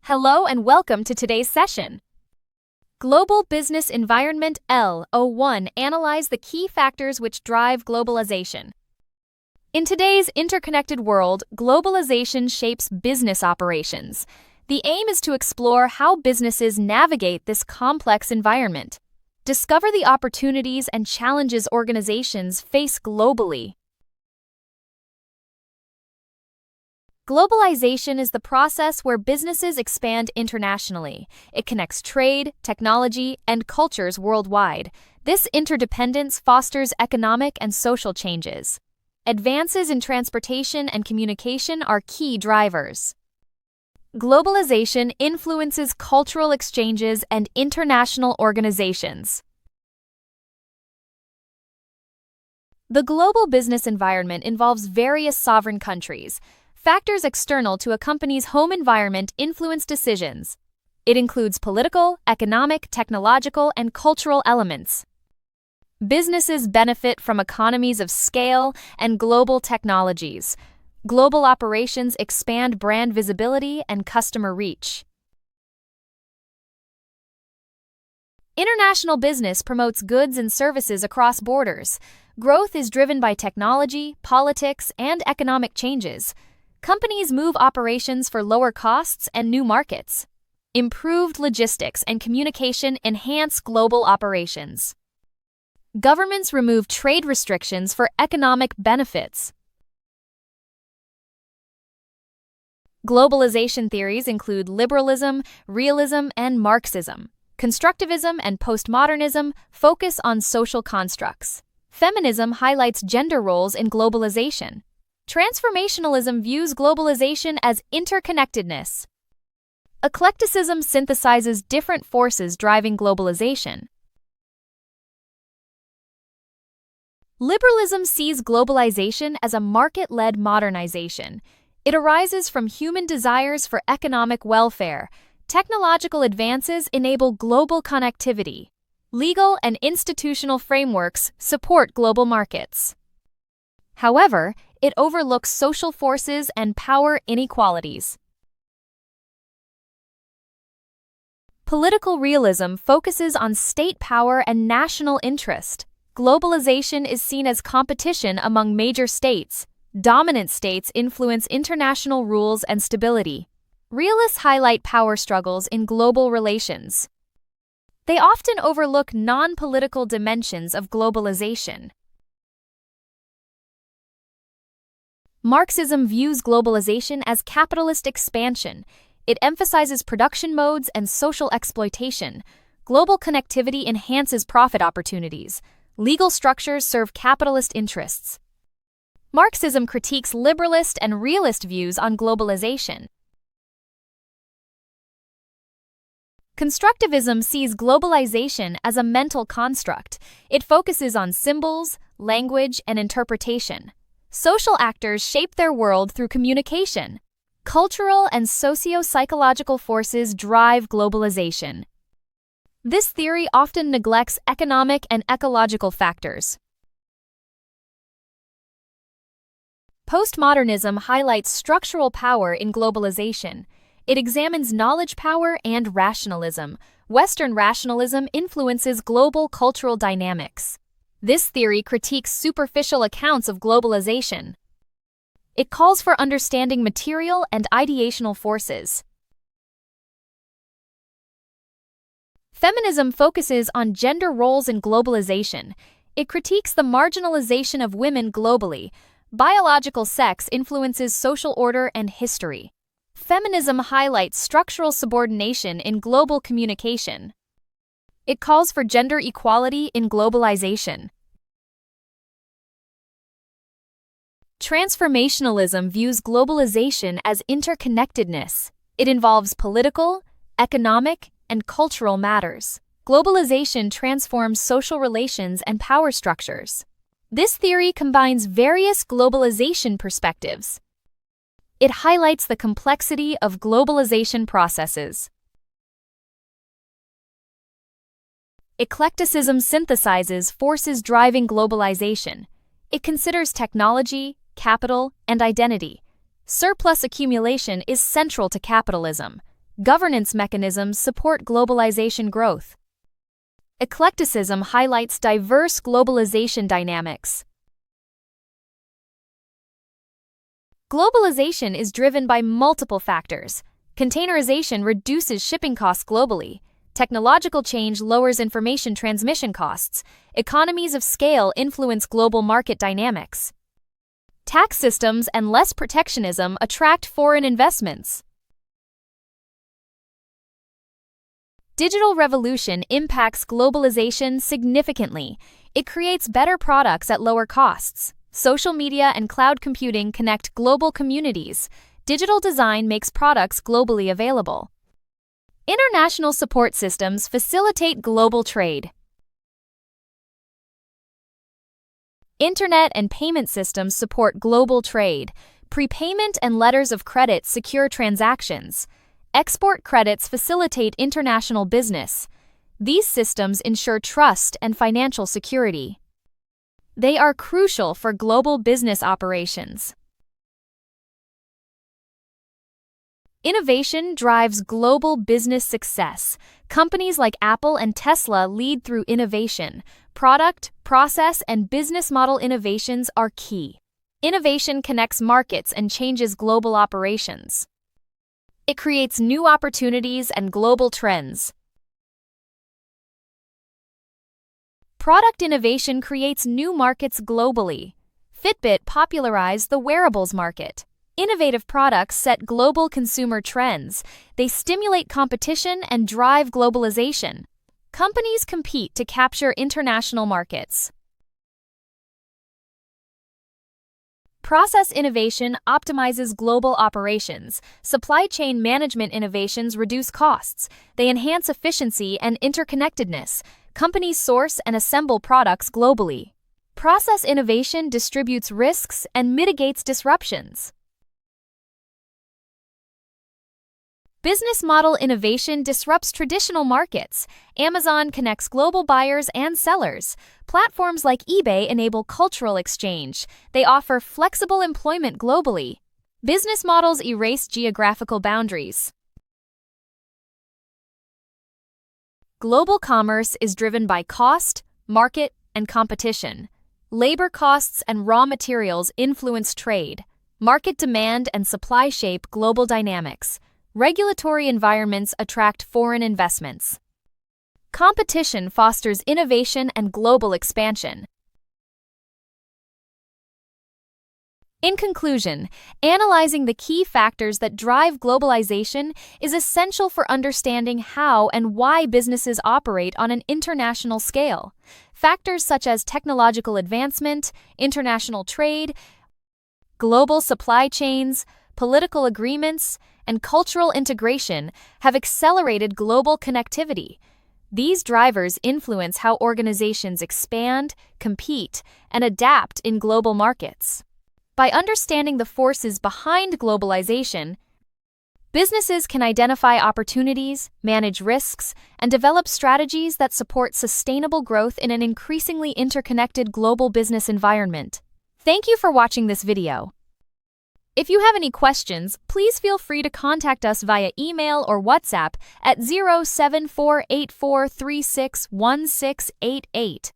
Hello and welcome to today's session. Global Business Environment LO1 analyze the key factors which drive globalization. In today's interconnected world, globalization shapes business operations. The aim is to explore how businesses navigate this complex environment. Discover the opportunities and challenges organizations face globally. Globalization is the process where businesses expand internationally. It connects trade, technology, and cultures worldwide. This interdependence fosters economic and social changes. Advances in transportation and communication are key drivers. Globalization influences cultural exchanges and international organizations. The global business environment involves various sovereign countries. Factors external to a company's home environment influence decisions. It includes political, economic, technological, and cultural elements. Businesses benefit from economies of scale and global technologies. Global operations expand brand visibility and customer reach. International business promotes goods and services across borders. Growth is driven by technology, politics, and economic changes. Companies move operations for lower costs and new markets. Improved logistics and communication enhance global operations. Governments remove trade restrictions for economic benefits. Globalization theories include liberalism, realism, and Marxism. Constructivism and postmodernism focus on social constructs. Feminism highlights gender roles in globalization. Transformationalism views globalization as interconnectedness. Eclecticism synthesizes different forces driving globalization. Liberalism sees globalization as a market-led modernization. It arises from human desires for economic welfare. Technological advances enable global connectivity. Legal and institutional frameworks support global markets. However, it overlooks social forces and power inequalities. Political realism focuses on state power and national interest. Globalization is seen as competition among major states. Dominant states influence international rules and stability. Realists highlight power struggles in global relations. They often overlook non-political dimensions of globalization. Marxism views globalization as capitalist expansion. It emphasizes production modes and social exploitation. Global connectivity enhances profit opportunities. Legal structures serve capitalist interests. Marxism critiques liberalist and realist views on globalization. Constructivism sees globalization as a mental construct. It focuses on symbols, language, and interpretation. Social actors shape their world through communication. Cultural and socio-psychological forces drive globalization. This theory often neglects economic and ecological factors. Postmodernism highlights structural power in globalization. It examines knowledge power and rationalism. Western rationalism influences global cultural dynamics. This theory critiques superficial accounts of globalization. It calls for understanding material and ideational forces. Feminism focuses on gender roles in globalization. It critiques the marginalization of women globally. Biological sex influences social order and history. Feminism highlights structural subordination in global communication. It calls for gender equality in globalization. Transformationalism views globalization as interconnectedness. It involves political, economic, and cultural matters. Globalization transforms social relations and power structures. This theory combines various globalization perspectives. It highlights the complexity of globalization processes. Eclecticism synthesizes forces driving globalization. It considers technology, capital, and identity. Surplus accumulation is central to capitalism. Governance mechanisms support globalization growth. Eclecticism highlights diverse globalization dynamics. Globalization is driven by multiple factors. Containerization reduces shipping costs globally. Technological change lowers information transmission costs. Economies of scale influence global market dynamics. Tax systems and less protectionism attract foreign investments. Digital revolution impacts globalization significantly. It creates better products at lower costs. Social media and cloud computing connect global communities. Digital design makes products globally available. International support systems facilitate global trade. Internet and payment systems support global trade. Prepayment and letters of credit secure transactions. Export credits facilitate international business. These systems ensure trust and financial security. They are crucial for global business operations. Innovation drives global business success. Companies like Apple and Tesla lead through innovation. Product, process, and business model innovations are key. Innovation connects markets and changes global operations. It creates new opportunities and global trends. Product innovation creates new markets globally. Fitbit popularized the wearables market. Innovative products set global consumer trends. They stimulate competition and drive globalization. Companies compete to capture international markets. Process innovation optimizes global operations. Supply chain management innovations reduce costs. They enhance efficiency and interconnectedness. Companies source and assemble products globally. Process innovation distributes risks and mitigates disruptions. Business model innovation disrupts traditional markets. Amazon connects global buyers and sellers. Platforms like eBay enable cultural exchange. They offer flexible employment globally. Business models erase geographical boundaries. Global commerce is driven by cost, market, and competition. Labor costs and raw materials influence trade. Market demand and supply shape global dynamics. Regulatory environments attract foreign investments. Competition fosters innovation and global expansion. In conclusion, analyzing the key factors that drive globalization is essential for understanding how and why businesses operate on an international scale. Factors such as technological advancement, international trade, global supply chains, political agreements, and cultural integration have accelerated global connectivity. These drivers influence how organizations expand, compete, and adapt in global markets. By understanding the forces behind globalization, businesses can identify opportunities, manage risks, and develop strategies that support sustainable growth in an increasingly interconnected global business environment. Thank you for watching this video. If you have any questions, please feel free to contact us via email or WhatsApp at 07484361688.